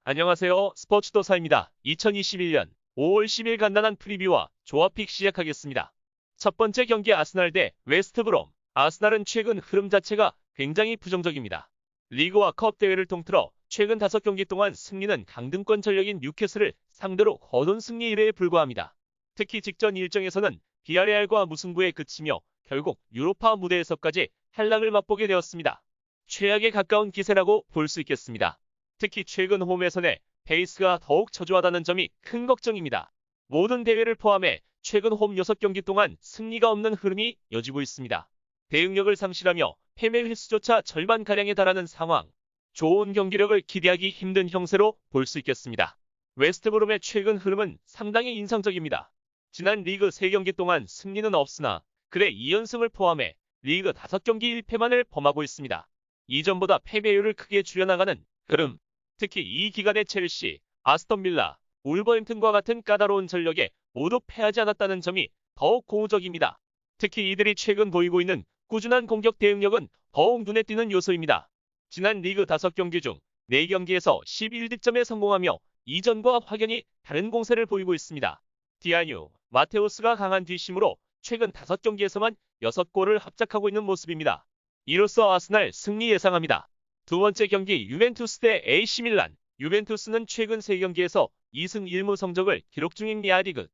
안녕하세요. 스포츠도사입니다. 2021년 5월 10일 간단한 프리뷰와 조합픽 시작하겠습니다. 첫 번째 경기 아스날 대 웨스트브롬. 아스날은 최근 흐름 자체가 굉장히 부정적입니다. 리그와 컵 대회를 통틀어 최근 5경기 동안 승리는 강등권 전력인 뉴캐슬을 상대로 거둔 승리 1회에 불과합니다. 특히 직전 일정에서는 비아레알과 무승부에 그치며 결국 유로파 무대에서까지 탈락을 맛보게 되었습니다. 최악에 가까운 기세라고 볼 수 있겠습니다. 특히 최근 홈에서의 페이스가 더욱 저조하다는 점이 큰 걱정입니다. 모든 대회를 포함해 최근 홈 6경기 동안 승리가 없는 흐름이 이어지고 있습니다. 대응력을 상실하며 패배 횟수조차 절반가량에 달하는 상황. 좋은 경기력을 기대하기 힘든 형세로 볼 수 있겠습니다. 웨스트브롬의 최근 흐름은 상당히 인상적입니다. 지난 리그 3경기 동안 승리는 없으나 그래 2연승을 포함해 리그 5경기 1패만을 범하고 있습니다. 이전보다 패배율을 크게 줄여나가는 흐름. 특히 이 기간에 첼시, 아스톤 빌라, 울버햄튼과 같은 까다로운 전력에 모두 패하지 않았다는 점이 더욱 고무적입니다. 특히 이들이 최근 보이고 있는 꾸준한 공격 대응력은 더욱 눈에 띄는 요소입니다. 지난 리그 5경기 중 4경기에서 11득점에 성공하며 이전과 확연히 다른 공세를 보이고 있습니다. 디아뉴, 마테우스가 강한 뒷심으로 최근 5경기에서만 6골을 합작하고 있는 모습입니다. 이로써 아스날 승리 예상합니다. 두 번째 경기 유벤투스 대 AC밀란. 유벤투스는 최근 3경기에서 2승 1무 성적을 기록 중인 리아리그.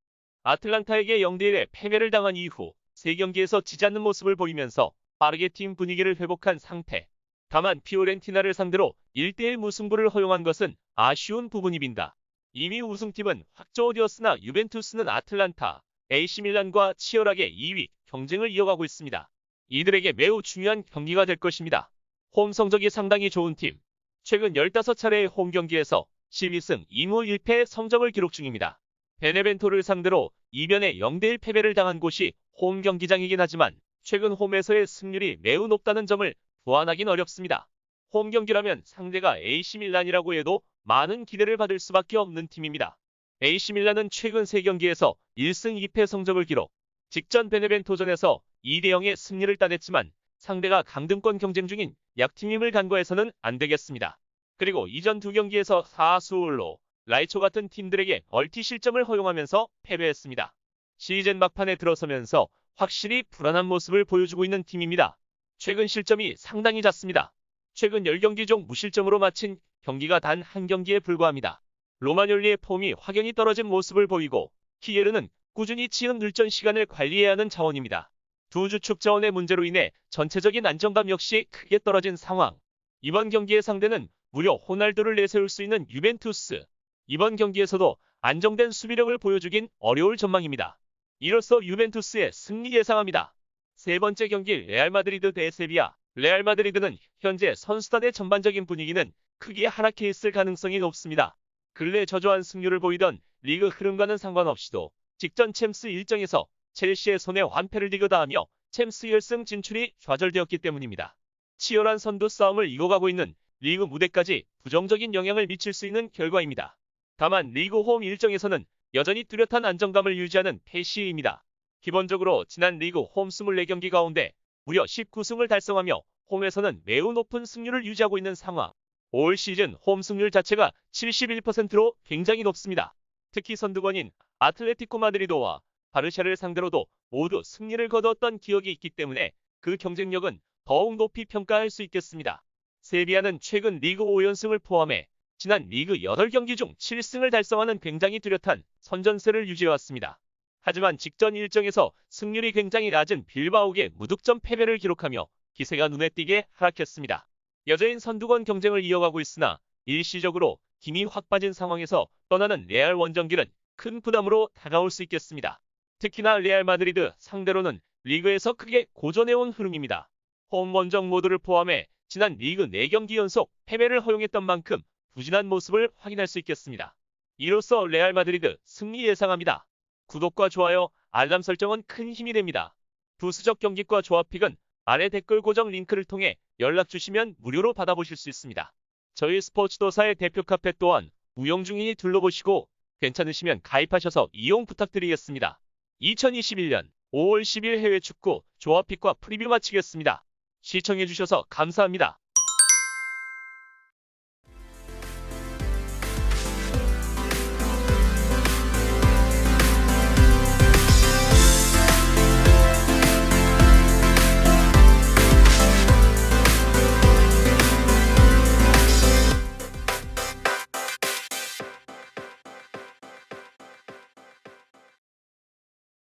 아틀란타에게 0대1의 패배를 당한 이후 3경기에서 지지 않는 모습을 보이면서 빠르게 팀 분위기를 회복한 상태. 다만 피오렌티나를 상대로 1대1 무승부를 허용한 것은 아쉬운 부분입니다. 이미 우승팀은 확정되었으나 유벤투스는 아틀란타, AC밀란과 치열하게 2위 경쟁을 이어가고 있습니다. 이들에게 매우 중요한 경기가 될 것입니다. 홈 성적이 상당히 좋은 팀. 최근 15차례의 홈 경기에서 12승 2무 1패 성적을 기록 중입니다. 베네벤토를 상대로 이변에 0대1 패배를 당한 곳이 홈 경기장이긴 하지만 최근 홈에서의 승률이 매우 높다는 점을 보완하긴 어렵습니다. 홈 경기라면 상대가 AC밀란이라고 해도 많은 기대를 받을 수밖에 없는 팀입니다. AC밀란은 최근 3경기에서 1승 2패 성적을 기록. 직전 베네벤토전에서 2대 0의 승리를 따냈지만 상대가 강등권 경쟁 중인 약팀임을 간과해서는 안 되겠습니다. 그리고 이전 2경기에서 사수올로, 라이초 같은 팀들에게 멀티 실점을 허용하면서 패배했습니다. 시즌 막판에 들어서면서 확실히 불안한 모습을 보여주고 있는 팀입니다. 최근 실점이 상당히 잦습니다. 최근 10경기 중 무실점으로 마친 경기가 단 1경기에 불과합니다. 로마뇰리의 폼이 확연히 떨어진 모습을 보이고 키예르는 꾸준히 치은 늘전 시간을 관리해야 하는 자원입니다. 두 주축 자원의 문제로 인해 전체적인 안정감 역시 크게 떨어진 상황. 이번 경기의 상대는 무려 호날두를 내세울 수 있는 유벤투스. 이번 경기에서도 안정된 수비력을 보여주긴 어려울 전망입니다. 이로써 유벤투스의 승리 예상합니다. 세 번째 경기 레알 마드리드 대 세비야. 레알 마드리드는 현재 선수단의 전반적인 분위기는 크게 하락해 있을 가능성이 높습니다. 근래 저조한 승률을 보이던 리그 흐름과는 상관없이도 직전 챔스 일정에서 첼시의 손에 완패를 디귿하며 챔스 결승 진출이 좌절되었기 때문입니다. 치열한 선두 싸움을 이어가고 있는 리그 무대까지 부정적인 영향을 미칠 수 있는 결과입니다. 다만 리그 홈 일정에서는 여전히 뚜렷한 안정감을 유지하는 페시입니다. 기본적으로 지난 리그 홈 24경기 가운데 무려 19승을 달성하며 홈에서는 매우 높은 승률을 유지하고 있는 상황. 올 시즌 홈 승률 자체가 71%로 굉장히 높습니다. 특히 선두권인 아틀레티코 마드리드와 바르샤를 상대로도 모두 승리를 거두었던 기억이 있기 때문에 그 경쟁력은 더욱 높이 평가할 수 있겠습니다. 세비야는 최근 리그 5연승을 포함해 지난 리그 8경기 중 7승을 달성하는 굉장히 뚜렷한 선전세를 유지해왔습니다. 하지만 직전 일정에서 승률이 굉장히 낮은 빌바오에게 무득점 패배를 기록하며 기세가 눈에 띄게 하락했습니다. 여전히 선두권 경쟁을 이어가고 있으나 일시적으로 힘이 확 빠진 상황에서 떠나는 레알 원정길은 큰 부담으로 다가올 수 있겠습니다. 특히나 레알 마드리드 상대로는 리그에서 크게 고전해온 흐름입니다. 홈 원정 모두를 포함해 지난 리그 4경기 연속 패배를 허용했던 만큼 부진한 모습을 확인할 수 있겠습니다. 이로써 레알 마드리드 승리 예상합니다. 구독과 좋아요, 알람 설정은 큰 힘이 됩니다. 부수적 경기과 조합픽은 아래 댓글 고정 링크를 통해 연락 주시면 무료로 받아보실 수 있습니다. 저희 스포츠도사의 대표 카페 또한 운영 중이니 둘러보시고 괜찮으시면 가입하셔서 이용 부탁드리겠습니다. 2021년 5월 10일 해외 축구 조합픽과 프리뷰 마치겠습니다. 시청해주셔서 감사합니다.